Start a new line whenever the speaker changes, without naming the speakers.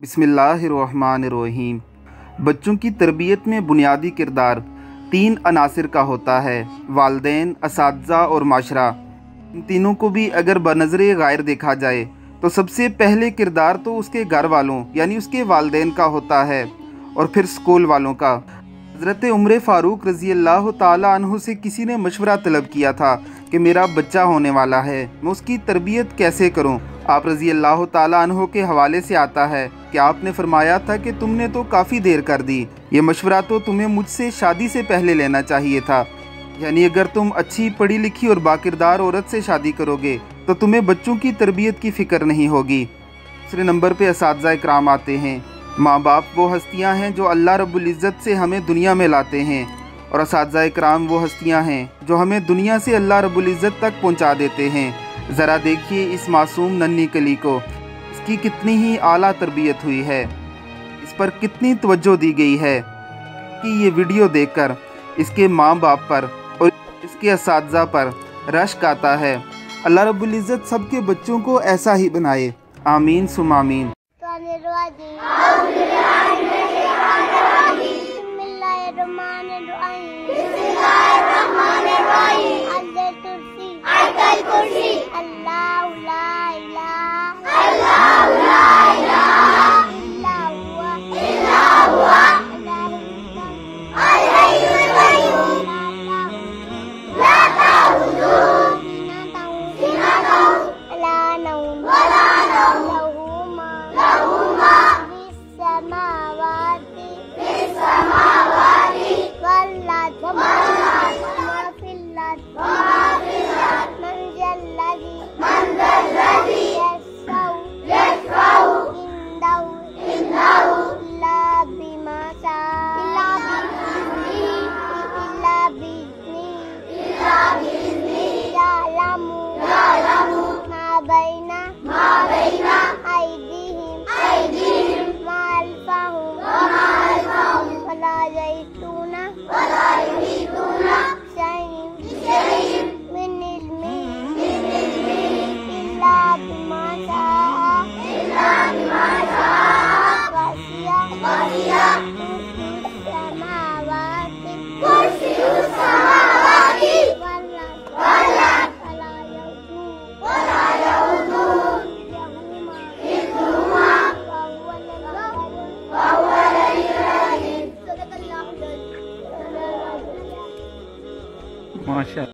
बिस्मिल्लाहिर्रहमानिर्रहीम। बच्चों की तरबियत में बुनियादी किरदार 3 अनासिर का होता है, वालिदैन, असातिज़ा और माशरा। इन तीनों को भी अगर बनज़रे गायर देखा जाए तो सबसे पहले किरदार तो उसके घर वालों यानी उसके वालिदैन का होता है और फिर स्कूल वालों का। हज़रत उमर फ़ारूक रज़ी अल्लाह ताला अन्हु से किसी ने मशवरा तलब किया था कि मेरा बच्चा होने वाला है, मैं उसकी तरबियत कैसे करूं। आप रज़ी अल्लाह ताला अन्हु के हवाले से आता है कि आपने फरमाया था कि तुमने तो काफ़ी देर कर दी, ये मशवरा तो तुम्हें मुझसे शादी से पहले लेना चाहिए था। यानी अगर तुम अच्छी पढ़ी लिखी और बाकिरदार औरत से शादी करोगे तो तुम्हें बच्चों की तरबियत की फ़िक्र नहीं होगी। दूसरे नंबर पे असातिज़ा इकराम आते हैं। माँ बाप वो हस्तियाँ हैं जो अल्लाह रब्बुल इज़्ज़त से हमें दुनिया में लाते हैं, और असातिज़ा इकराम वो हस्तियाँ हैं जो हमें दुनिया से अल्लाह रब्बुल इज़्ज़त तक पहुँचा देते हैं। ज़रा देखिए इस मासूम नन्ही कली को, इसकी कितनी ही आला तरबियत हुई है, इस पर कितनी तवज्जो दी गई है कि ये वीडियो देखकर इसके माँ बाप पर और इसके असातिज़ा पर रश्क आता है। अल्लाह रब्बुल इज़्ज़त सबके बच्चों को ऐसा ही बनाए, आमीन सुम आमीन।
अल्लाह ला इलाहा